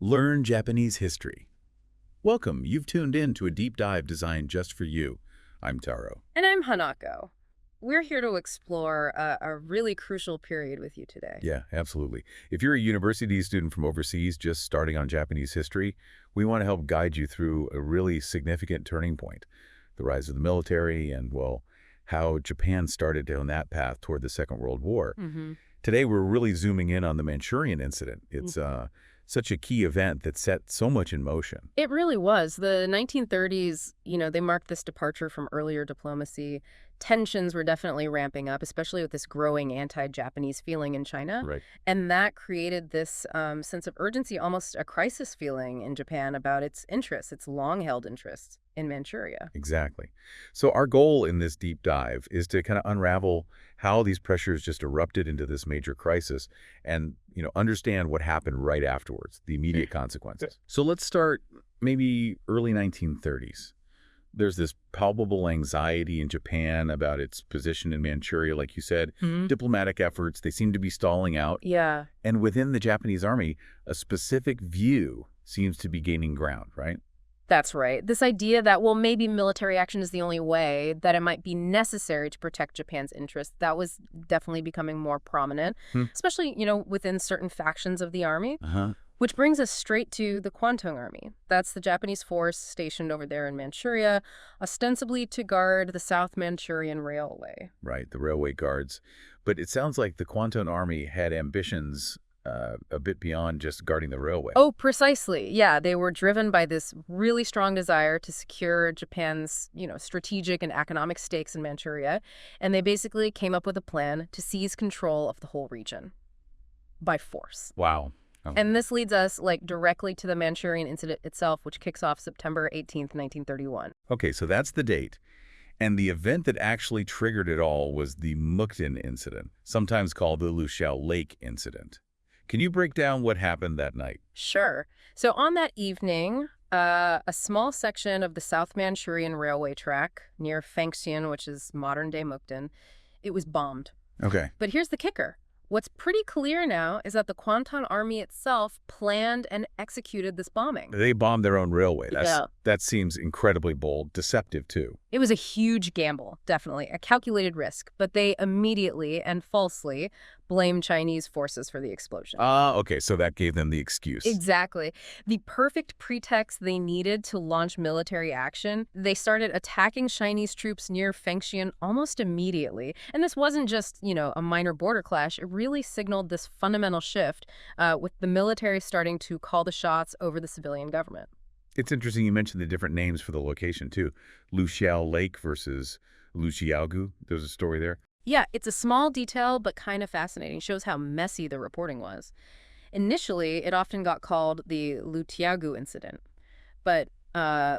Learn Japanese history. Welcome, you've tuned in to a deep dive designed just for you. I'm Taro. And I'm Hanako. We're here to explore a really crucial period with you today. Yeah, absolutely. If you're a university student from overseas just starting on Japanese history, we want to help guide you through a really significant turning point. The rise of the military and, well, how Japan started on that path toward the Second World War. Today, we're really zooming in on the Manchurian incident. It's such a key event that set so much in motion. It really was. The 1930s, they marked this departure from earlier diplomacy. Tensions were definitely ramping up, especially with this growing anti-Japanese feeling in China. Right. And that created this sense of urgency, almost a crisis feeling in Japan about its interests, its long-held interests in Manchuria. Exactly. So our goal in this deep dive is to kind of unravel how these pressures just erupted into this major crisis and, understand what happened right afterwards, the immediate consequences. So let's start maybe early 1930s. There's this palpable anxiety in Japan about its position in Manchuria, like you said. Diplomatic efforts, they seem to be stalling out. Yeah. And within the Japanese army, a specific view seems to be gaining ground, right? That's right. This idea that, well, maybe military action is the only way, that it might be necessary to protect Japan's interests, that was definitely becoming more prominent, especially, within certain factions of the army. Which brings us straight to the Kwantung Army. That's the Japanese force stationed over there in Manchuria, ostensibly to guard the South Manchurian Railway. Right, the railway guards. But it sounds like the Kwantung Army had ambitions a bit beyond just guarding the railway. Oh, precisely. Yeah, they were driven by this really strong desire to secure Japan's, strategic and economic stakes in Manchuria. And they basically came up with a plan to seize control of the whole region by force. Wow. And this leads us, directly to the Manchurian incident itself, which kicks off September 18th, 1931. Okay, so that's the date. And the event that actually triggered it all was the Mukden incident, sometimes called the Luxiao Lake incident. Can you break down what happened that night? Sure. So on that evening, a small section of the South Manchurian railway track near Fengxian, which is modern-day Mukden, it was bombed. Okay. But here's the kicker. What's pretty clear now is that the Kwantung Army itself planned and executed this bombing. They bombed their own railway. Yeah. That seems incredibly bold, deceptive too. It was a huge gamble, definitely, a calculated risk, but they immediately and falsely blamed Chinese forces for the explosion. Okay, so that gave them the excuse. Exactly. The perfect pretext they needed to launch military action. They started attacking Chinese troops near Fengxian almost immediately. And this wasn't just, a minor border clash. It really signaled this fundamental shift with the military starting to call the shots over the civilian government. It's interesting you mentioned the different names for the location, too. Luxiao Lake versus Luxiaogu. There's a story there. Yeah, it's a small detail, but kind of fascinating. Shows how messy the reporting was. Initially, it often got called the Lutiagu incident. But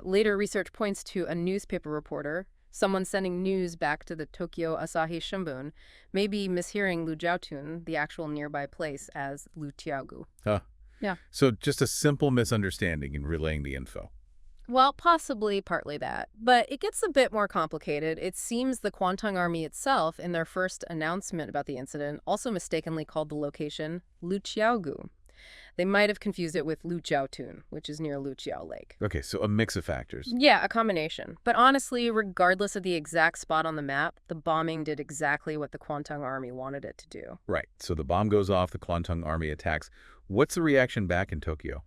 later research points to a newspaper reporter, someone sending news back to the Tokyo Asahi Shimbun, maybe mishearing Lujiaotun, the actual nearby place, as Lutiagu. Huh. Yeah. So just a simple misunderstanding in relaying the info. Well, possibly partly that, but it gets a bit more complicated. It seems the Kwantung Army itself, in their first announcement about the incident, also mistakenly called the location Luqiaogu. They might have confused it with Lujiaotun, which is near Luqiao Lake. Okay, so a mix of factors. Yeah, a combination. But honestly, regardless of the exact spot on the map, the bombing did exactly what the Kwantung Army wanted it to do. Right, so the bomb goes off, the Kwantung Army attacks. What's the reaction back in Tokyo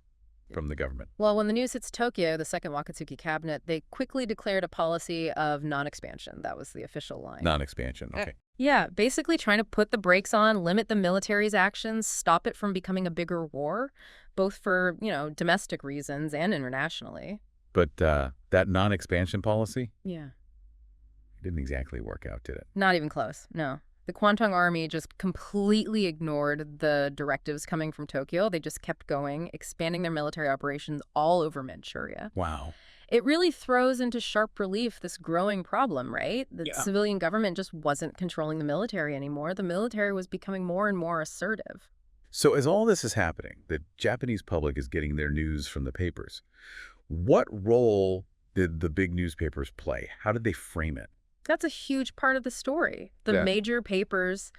from the government? Well, when the news hits Tokyo, the Second Wakatsuki cabinet, they quickly declared a policy of non-expansion. That was the official line. Non-expansion, okay. Yeah, basically trying to put the brakes on, limit the military's actions, stop it from becoming a bigger war, both for, domestic reasons and internationally. But that non-expansion policy Yeah. didn't exactly work out, did it? Not even close, no. The Kwantung Army just completely ignored the directives coming from Tokyo. They just kept going, expanding their military operations all over Manchuria. Wow. It really throws into sharp relief this growing problem, right? The civilian government just wasn't controlling the military anymore. The military was becoming more and more assertive. So as all this is happening, the Japanese public is getting their news from the papers. What role did the big newspapers play? How did they frame it? That's a huge part of the story. The major papers,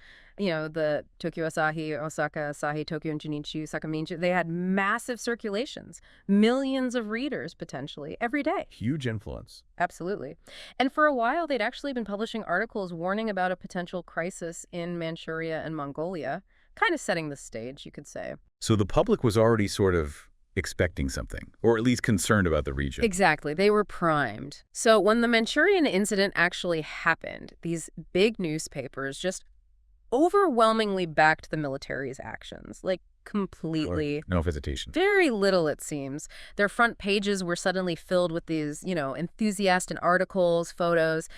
the Tokyo Asahi, Osaka Asahi, Tokyo Jinichi, Osaka Minchi, they had massive circulations, millions of readers potentially every day. Huge influence. Absolutely. And for a while, they'd actually been publishing articles warning about a potential crisis in Manchuria and Mongolia, kind of setting the stage, you could say. So the public was already sort of expecting something, or at least concerned about the region. Exactly. They were primed. So when the Manchurian incident actually happened, these big newspapers just overwhelmingly backed the military's actions, like completely. No hesitation. Very little, it seems. Their front pages were suddenly filled with these, enthusiastic articles, photos.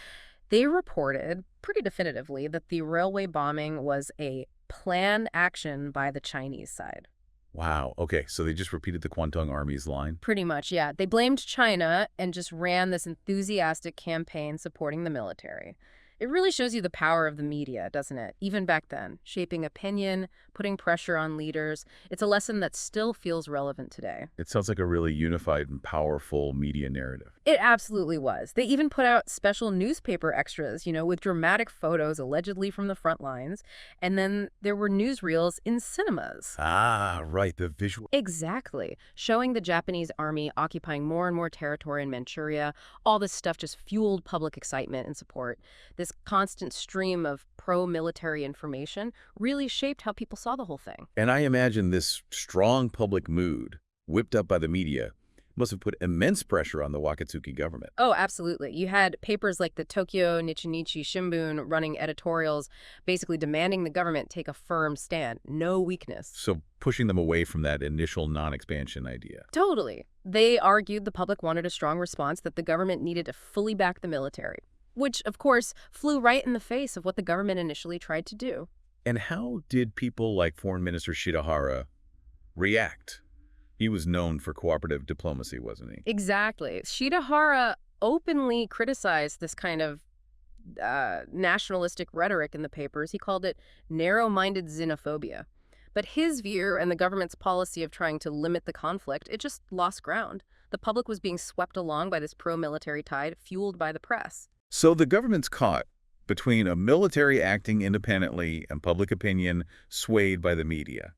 They reported pretty definitively that the railway bombing was a planned action by the Chinese side. Wow. Okay, so they just repeated the Kwantung Army's line? Pretty much, yeah. They blamed China and just ran this enthusiastic campaign supporting the military. It really shows you the power of the media, doesn't it? Even back then, shaping opinion, putting pressure on leaders. It's a lesson that still feels relevant today. It sounds like a really unified and powerful media narrative. It absolutely was. They even put out special newspaper extras, with dramatic photos allegedly from the front lines. And then there were newsreels in cinemas. Ah, right, the visual. Exactly. Showing the Japanese army occupying more and more territory in Manchuria. All this stuff just fueled public excitement and support. This constant stream of pro-military information really shaped how people saw the whole thing. And I imagine this strong public mood, whipped up by the media, must have put immense pressure on the Wakatsuki government. Oh, absolutely. You had papers like the Tokyo Nichinichi Shimbun running editorials basically demanding the government take a firm stand. No weakness. So pushing them away from that initial non-expansion idea. Totally. They argued the public wanted a strong response, that the government needed to fully back the military, which, of course, flew right in the face of what the government initially tried to do. And how did people like Foreign Minister Shidahara react? He was known for cooperative diplomacy, wasn't he? Exactly. Shidahara openly criticized this kind of nationalistic rhetoric in the papers. He called it narrow-minded xenophobia. But his view and the government's policy of trying to limit the conflict, it just lost ground. The public was being swept along by this pro-military tide fueled by the press. So the government's caught between a military acting independently and public opinion swayed by the media.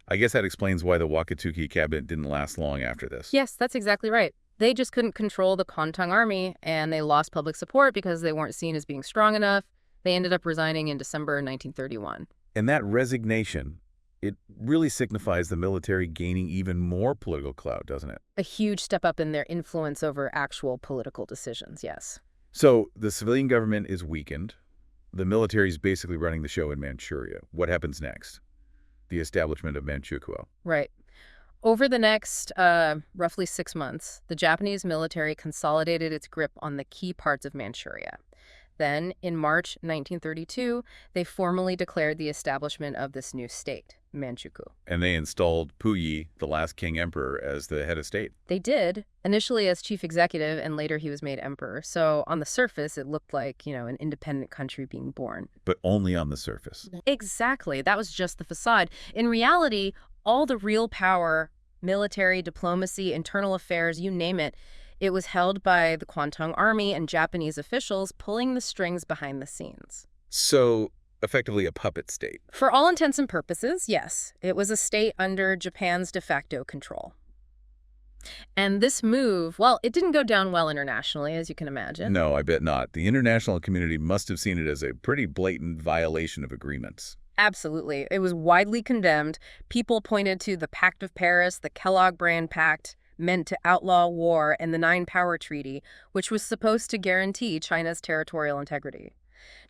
I guess that explains why the Wakatsuki cabinet didn't last long after this. Yes, that's exactly right. They just couldn't control the Kwantung Army, and they lost public support because they weren't seen as being strong enough. They ended up resigning in December 1931. And that resignation, it really signifies the military gaining even more political clout, doesn't it? A huge step up in their influence over actual political decisions, yes. So the civilian government is weakened. The military is basically running the show in Manchuria. What happens next? The establishment of Manchukuo. Right. Over the next roughly 6 months, the Japanese military consolidated its grip on the key parts of Manchuria. Then, in March 1932, they formally declared the establishment of this new state, Manchukuo. And they installed Puyi, the last king emperor, as the head of state. They did, initially as chief executive, and later he was made emperor. So on the surface, it looked like, an independent country being born. But only on the surface. Exactly. That was just the facade. In reality, all the real power, military, diplomacy, internal affairs, you name it, it was held by the Kwantung Army and Japanese officials pulling the strings behind the scenes. So, effectively a puppet state. For all intents and purposes, yes. It was a state under Japan's de facto control. And this move, well, it didn't go down well internationally, as you can imagine. No, I bet not. The international community must have seen it as a pretty blatant violation of agreements. Absolutely. It was widely condemned. People pointed to the Pact of Paris, the Kellogg-Briand Pact, meant to outlaw war, and the Nine Power Treaty, which was supposed to guarantee China's territorial integrity.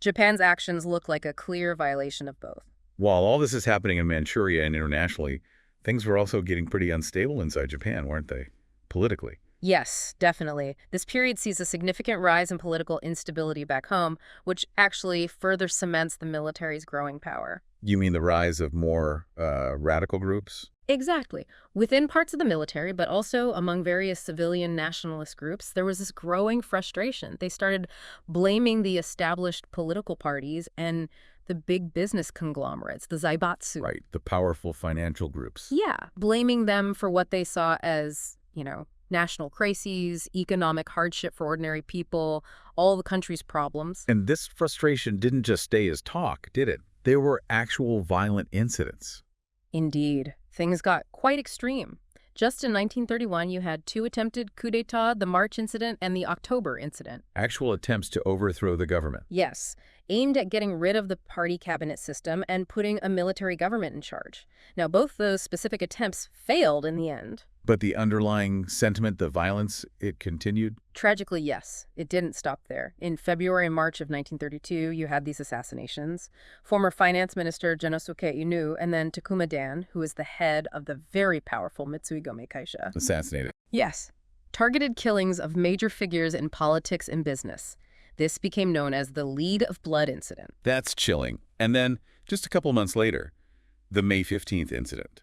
Japan's actions look like a clear violation of both. While all this is happening in Manchuria and internationally, things were also getting pretty unstable inside Japan, weren't they? Politically. Yes, definitely. This period sees a significant rise in political instability back home, which actually further cements the military's growing power. You mean the rise of more radical groups? Exactly. Within parts of the military, but also among various civilian nationalist groups, there was this growing frustration. They started blaming the established political parties and the big business conglomerates, the zaibatsu. Right, the powerful financial groups. Yeah, blaming them for what they saw as, national crises, economic hardship for ordinary people, all the country's problems. And this frustration didn't just stay as talk, did it? There were actual violent incidents. Indeed, things got quite extreme. Just in 1931, you had two attempted coups d'etat, the March incident and the October incident. Actual attempts to overthrow the government. Yes, aimed at getting rid of the party cabinet system and putting a military government in charge. Now, both those specific attempts failed in the end. But the underlying sentiment, the violence, it continued? Tragically, yes, it didn't stop there. In February and March of 1932, you had these assassinations. Former finance minister Genosuke Inu and then Takuma Dan, who is the head of the very powerful Mitsui-go-me Kaisha. Assassinated. Yes, targeted killings of major figures in politics and business. This became known as the Lead of Blood incident. That's chilling. And then, just a couple months later, the May 15th incident,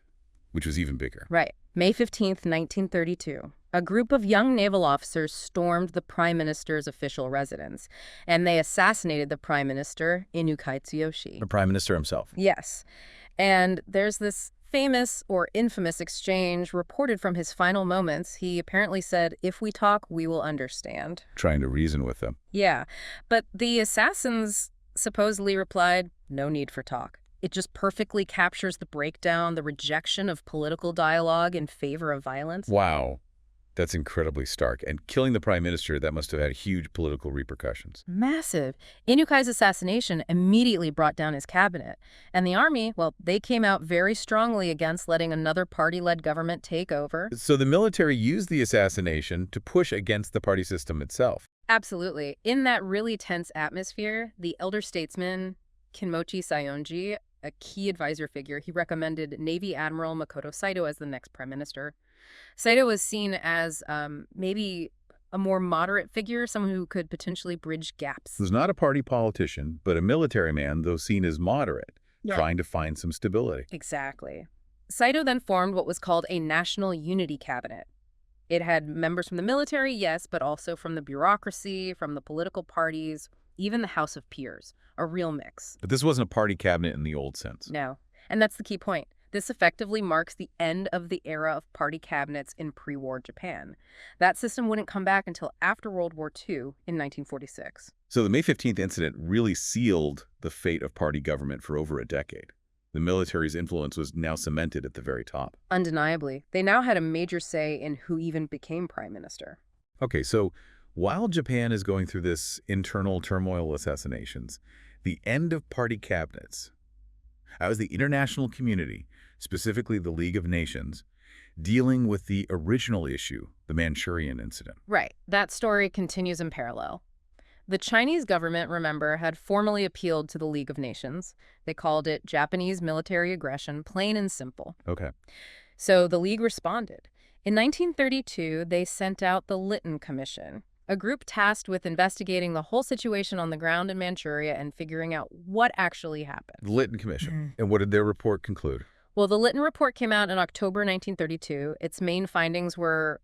which was even bigger. Right. May 15th, 1932. A group of young naval officers stormed the prime minister's official residence, and they assassinated the prime minister, Inukai Tsuyoshi. The prime minister himself. Yes. And there's this famous or infamous exchange reported from his final moments. He apparently said, "If we talk, we will understand." Trying to reason with them. Yeah. But the assassins supposedly replied, "No need for talk." It just perfectly captures the breakdown, the rejection of political dialogue in favor of violence. Wow. That's incredibly stark. And killing the prime minister, that must have had huge political repercussions. Massive. Inukai's assassination immediately brought down his cabinet. And the army, well, they came out very strongly against letting another party-led government take over. So the military used the assassination to push against the party system itself. Absolutely. In that really tense atmosphere, the elder statesman, Kinmochi Sayonji, a key advisor figure, he recommended Navy Admiral Makoto Saito as the next prime minister. Saito was seen as maybe a more moderate figure, someone who could potentially bridge gaps. He was not a party politician, but a military man, though seen as moderate, Yeah. trying to find some stability. Exactly. Saito then formed what was called a National Unity Cabinet. It had members from the military, yes, but also from the bureaucracy, from the political parties, even the House of Peers. A real mix. But this wasn't a party cabinet in the old sense. No. And that's the key point. This effectively marks the end of the era of party cabinets in pre-war Japan. That system wouldn't come back until after World War II in 1946. So the May 15th incident really sealed the fate of party government for over a decade. The military's influence was now cemented at the very top. Undeniably. They now had a major say in who even became prime minister. Okay, so while Japan is going through this internal turmoil, assassinations, the end of party cabinets, that was the international community, specifically the League of Nations, dealing with the original issue, the Manchurian incident. Right. That story continues in parallel. The Chinese government, remember, had formally appealed to the League of Nations. They called it Japanese military aggression, plain and simple. Okay. So the League responded. In 1932, they sent out the Lytton Commission, a group tasked with investigating the whole situation on the ground in Manchuria and figuring out what actually happened. The Lytton Commission. And what did their report conclude? Well, the Lytton Report came out in October 1932. Its main findings were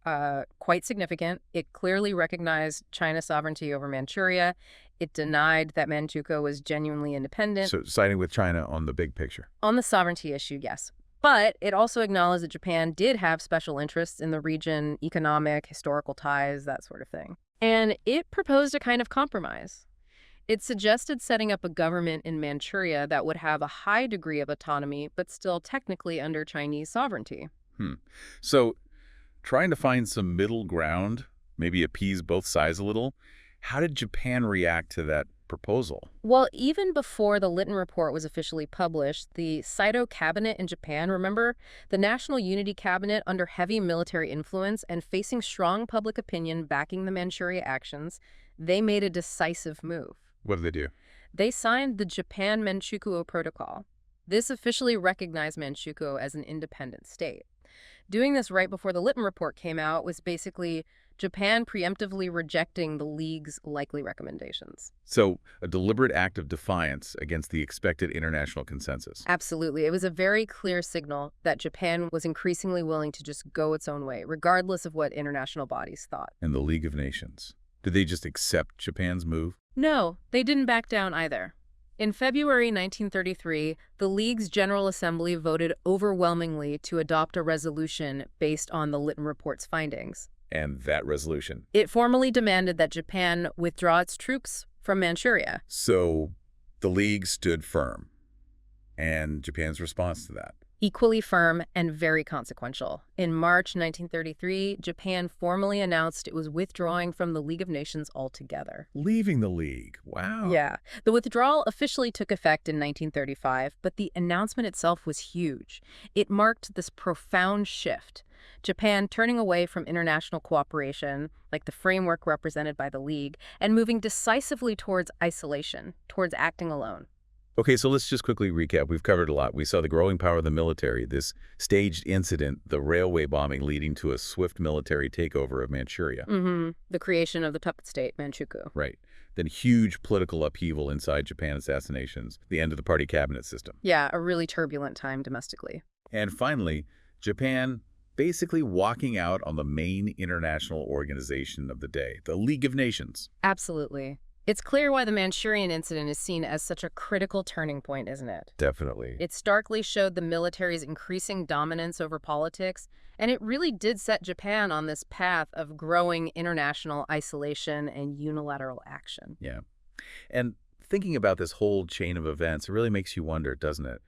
quite significant. It clearly recognized China's sovereignty over Manchuria. It denied that Manchukuo was genuinely independent. So siding with China on the big picture. On the sovereignty issue, yes. But it also acknowledged that Japan did have special interests in the region, economic, historical ties, that sort of thing. And it proposed a kind of compromise. It suggested setting up a government in Manchuria that would have a high degree of autonomy, but still technically under Chinese sovereignty. So trying to find some middle ground, maybe appease both sides a little, how did Japan react to that proposal? Well, even before the Lytton Report was officially published, the Saito cabinet in Japan, remember, the National Unity Cabinet under heavy military influence and facing strong public opinion backing the Manchuria actions, they made a decisive move. What did they do? They signed the Japan-Manchukuo Protocol. This officially recognized Manchukuo as an independent state. Doing this right before the Lytton Report came out was basically Japan preemptively rejecting the League's likely recommendations. So a deliberate act of defiance against the expected international consensus. Absolutely. It was a very clear signal that Japan was increasingly willing to just go its own way, regardless of what international bodies thought. And the League of Nations. Did they just accept Japan's move? No, they didn't back down either. In February 1933, the League's General Assembly voted overwhelmingly to adopt a resolution based on the Lytton Report's findings. And that resolution? It formally demanded that Japan withdraw its troops from Manchuria. So the League stood firm. And Japan's response to that? Equally firm and very consequential. In March 1933, Japan formally announced it was withdrawing from the League of Nations altogether. Leaving the League. Wow. Yeah, the withdrawal officially took effect in 1935, but the announcement itself was huge. It marked this profound shift. Japan turning away from international cooperation, like the framework represented by the League, and moving decisively towards isolation, towards acting alone. Okay, so let's just quickly recap. We've covered a lot. We saw the growing power of the military, this staged incident, the railway bombing leading to a swift military takeover of Manchuria. The creation of the puppet state, Manchukuo. Right. Then huge political upheaval inside Japan assassinations, the end of the party cabinet system. Yeah, a really turbulent time domestically. And finally, Japan basically walking out on the main international organization of the day, the League of Nations. Absolutely. It's clear why the Manchurian incident is seen as such a critical turning point, isn't it? Definitely. It starkly showed the military's increasing dominance over politics, and it really did set Japan on this path of growing international isolation and unilateral action. Yeah. And thinking about this whole chain of events, it really makes you wonder, doesn't it?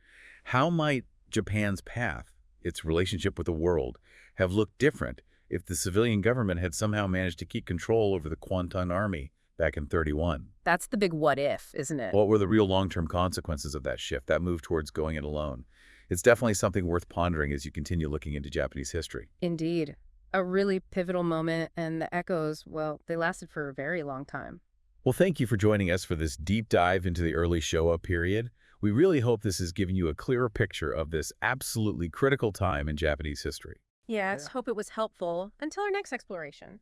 How might Japan's path, its relationship with the world, have looked different if the civilian government had somehow managed to keep control over the Kwantan Army back in 31? That's the big what if, isn't it? What were the real long-term consequences of that shift, that move towards going it alone? It's definitely something worth pondering as you continue looking into Japanese history. Indeed. A really pivotal moment, and the echoes, well, they lasted for a very long time. Well, thank you for joining us for this deep dive into the early Showa period. We really hope this has given you a clearer picture of this absolutely critical time in Japanese history. Yes, hope it was helpful. Until our next exploration.